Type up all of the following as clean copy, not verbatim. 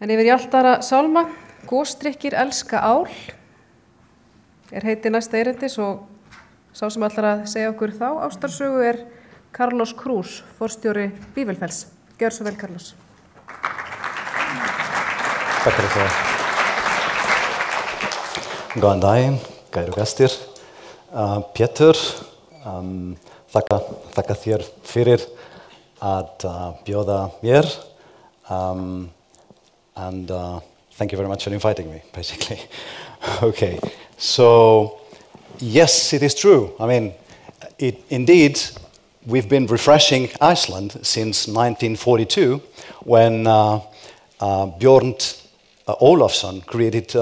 En yfir í altara sálma, Gosdrykkir elska ál, heiti næsta erindis og sá sem ætlar að segja okkur þá ástarsögu Carlos Cruz, forstjóri Vífilfells. Gjör svo vel, Carlos. Takk fyrir það. Góðan daginn, kæru gestir. Pétur, þakka þér fyrir að bjóða mér. And thank you very much for inviting me, basically. Okay, so yes, it is true. I mean, indeed, we've been refreshing Iceland since 1942 when Björn Ólafsson created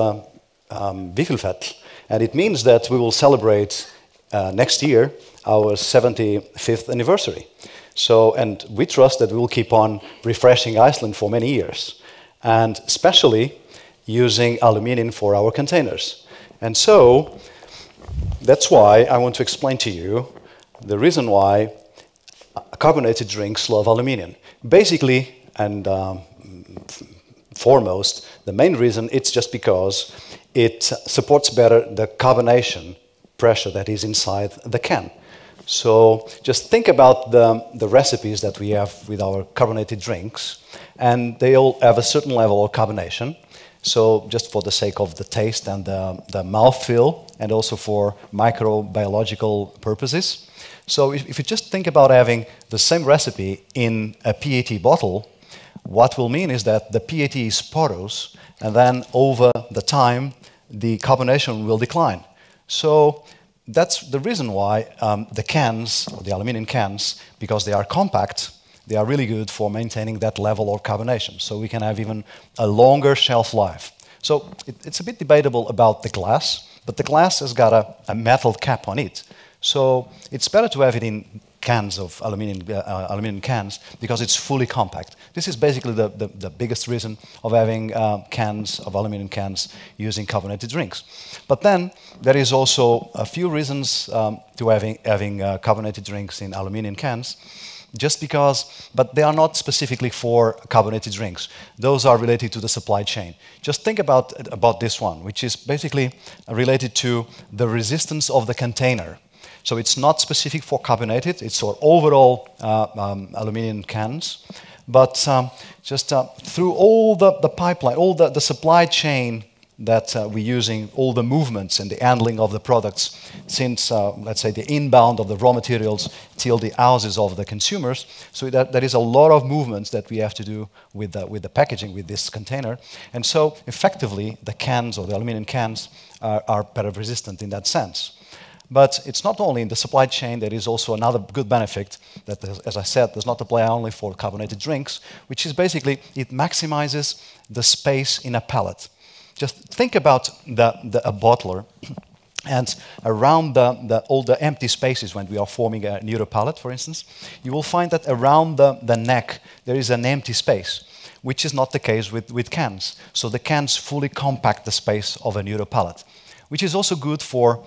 Vífilfell, and it means that we will celebrate next year our 75th anniversary. So, and we trust that we will keep on refreshing Iceland for many years, and especially using aluminum for our containers. And so, that's why I want to explain to you the reason why carbonated drinks love aluminum. Basically, and foremost, the main reason, it's just because it supports better the carbonation pressure that is inside the can. So just think about the recipes that we have with our carbonated drinks, and they all have a certain level of carbonation. So just for the sake of the taste and the mouthfeel, and also for microbiological purposes. So if you just think about having the same recipe in a PET bottle, what will mean is that the PET is porous, and then over the time, the carbonation will decline. So that's the reason why the cans, or the aluminum cans, because they are compact, they are really good for maintaining that level of carbonation. So we can have even a longer shelf life. So it's a bit debatable about the glass, but the glass has got a metal cap on it. So it's better to have it in cans of aluminum cans because it's fully compact. This is basically the biggest reason of having cans of aluminum cans using carbonated drinks. But then there is also a few reasons to having carbonated drinks in aluminum cans. Just because, but they are not specifically for carbonated drinks. Those are related to the supply chain. Just think about this one, which is basically related to the resistance of the container. So it's not specific for carbonated, it's for overall aluminum cans. But just through all the pipeline, all the supply chain that we're using, all the movements and the handling of the products since, let's say, the inbound of the raw materials till the houses of the consumers. So there is a lot of movements that we have to do with the packaging, with this container. And so, effectively, the cans or the aluminum cans are better resistant in that sense. But it's not only in the supply chain, there is also another good benefit that, as I said, does not apply only for carbonated drinks, which is basically it maximizes the space in a pallet. Just think about a bottler, and around all the empty spaces when we are forming a Neuro pallet, for instance, you will find that around the neck there is an empty space, which is not the case with cans. So the cans fully compact the space of a Neuro pallet, which is also good for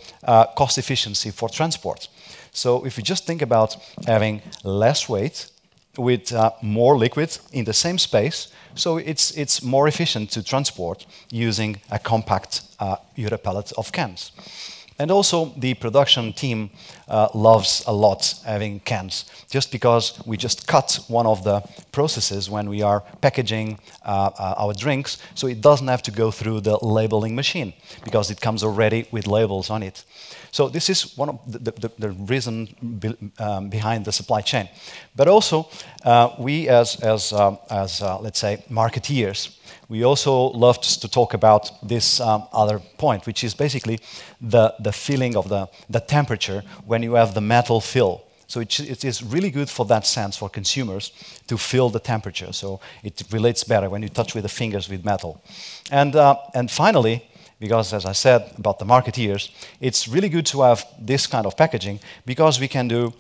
cost efficiency for transport. So if you just think about having less weight with more liquid in the same space, so it's more efficient to transport using a compact Euro pallet of cans. And also the production team loves a lot having cans, just because we just cut one of the processes when we are packaging our drinks, so it doesn't have to go through the labeling machine, because it comes already with labels on it. So this is one of the reason behind the supply chain. But also, we as let's say, marketeers, we also love to talk about this other point, which is basically the feeling of the temperature when you have the metal fill. So it is really good for that sense for consumers to feel the temperature. So it relates better when you touch with the fingers with metal. And finally, because as I said about the marketeers, it's really good to have this kind of packaging because we can do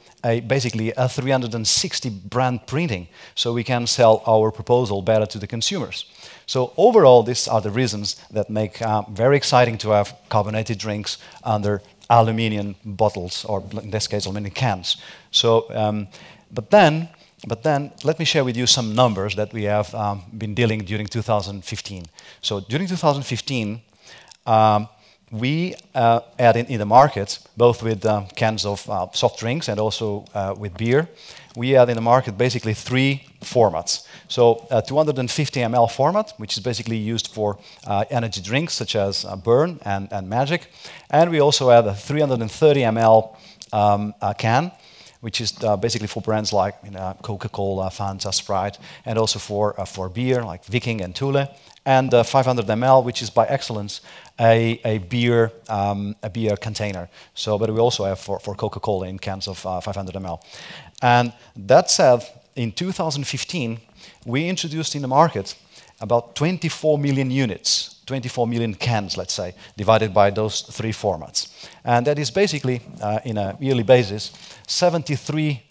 basically a 360 brand printing, so we can sell our proposal better to the consumers. So overall, these are the reasons that make very exciting to have carbonated drinks under aluminum bottles, or in this case, aluminum cans. So, but then But then let me share with you some numbers that we have been dealing during 2015. So during 2015, we had in the market, both with cans of soft drinks and also with beer, we had in the market basically 3 formats. So a 250 ml format, which is basically used for energy drinks such as Burn and Magic. And we also had a 330 ml can, which is basically for brands like Coca-Cola, Fanta, Sprite, and also for beer like Viking and Thule. And 500 ml, which is by excellence a beer container. So, but we also have for Coca-Cola in cans of 500 ml. And that said, in 2015, we introduced in the market about 24 million units, 24 million cans, let's say, divided by those 3 formats. And that is basically, in a yearly basis, 73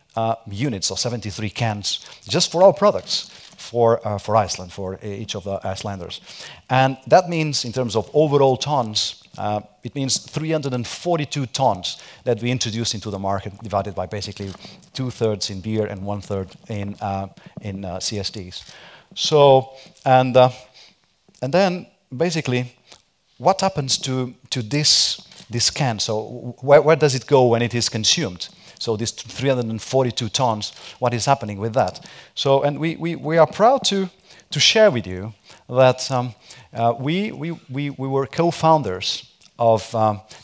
units or 73 cans just for our products for Iceland, for each of the Icelanders. And that means, in terms of overall tons, it means 342 tons that we introduced into the market, divided by basically 2/3 in beer and 1/3 in CSDs. So, and then basically, what happens to this can? So, where does it go when it is consumed? So this 342 tons, what is happening with that? So, and we are proud to share with you that we were co-founders of,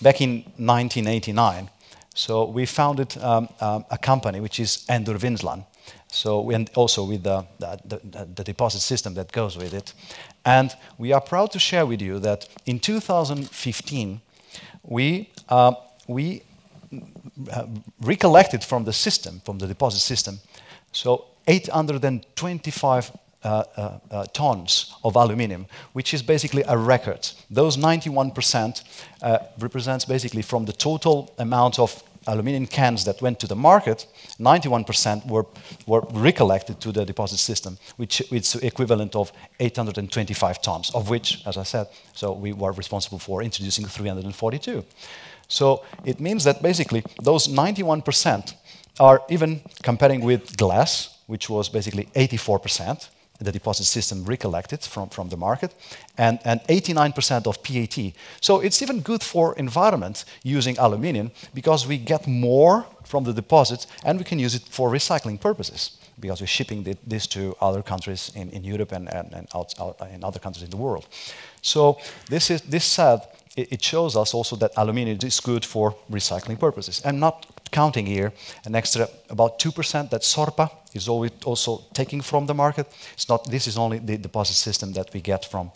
back in 1989. So we founded a company which is Endurvinnslan. So, and also with the deposit system that goes with it. And we are proud to share with you that in 2015, we recollected from the system, from the deposit system, so 825 tons of aluminium, which is basically a record. Those 91% represents basically from the total amount of aluminum cans that went to the market, 91% were recollected to the deposit system, which is equivalent of 825 tons, of which, as I said, so we were responsible for introducing 342. So it means that basically those 91% are even comparing with glass, which was basically 84%, the deposit system recollected from the market, and 89% of PET. So it's even good for environment using aluminium because we get more from the deposit and we can use it for recycling purposes because we're shipping this to other countries in Europe and in other countries in the world. So this said, it shows us also that aluminium is good for recycling purposes. And not counting here an extra about 2% that Sorpa is always also taking from the market. It's not. This is only the deposit system that we get from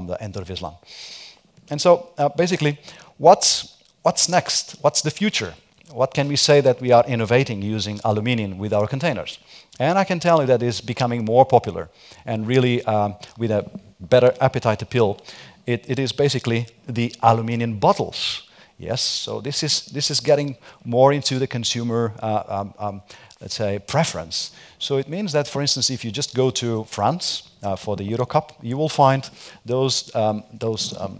the Endurvinnslan. And so basically, what's next? What's the future? What can we say that we are innovating using aluminium with our containers? And I can tell you that it's becoming more popular and really with a better appetite appeal. It is basically the aluminium bottles. Yes, so this is getting more into the consumer, let's say, preference. So it means that, for instance, if you just go to France for the Euro Cup, you will find those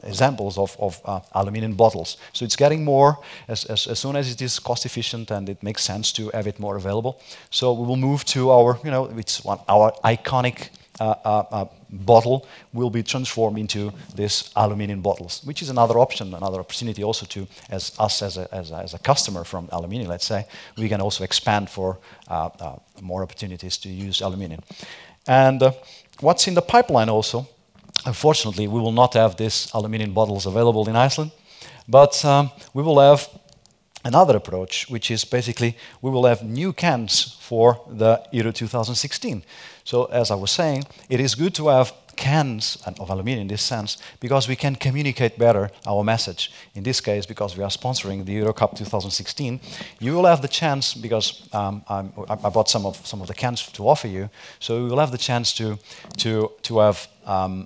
examples of aluminium bottles. So it's getting more as soon as it is cost efficient and it makes sense to have it more available. So we will move to our, our iconic bottle will be transformed into these aluminium bottles, which is another option, another opportunity also to, as a customer from aluminium, let's say, we can also expand for more opportunities to use aluminium. And what's in the pipeline also, unfortunately, we will not have these aluminium bottles available in Iceland, but we will have another approach, which is basically we will have new cans for the Euro 2016. So as I was saying, it is good to have cans of aluminium in this sense because we can communicate better our message. In this case, because we are sponsoring the Euro Cup 2016, you will have the chance, because I bought some of the cans to offer you, so you will have the chance to have,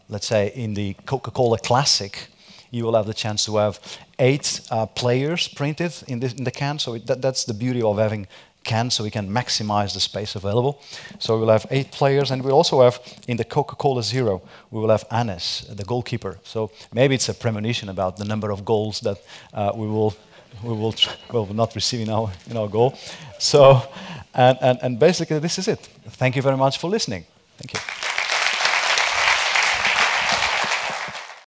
let's say, in the Coca-Cola Classic, you will have the chance to have 8 players printed in the can. So that's the beauty of having cans, so we can maximize the space available. So we'll have 8 players, and we'll also have, in the Coca-Cola Zero, we will have Anes, the goalkeeper. So maybe it's a premonition about the number of goals that we will we will not receive in our goal. So, and basically this is it. Thank you very much for listening. Thank you.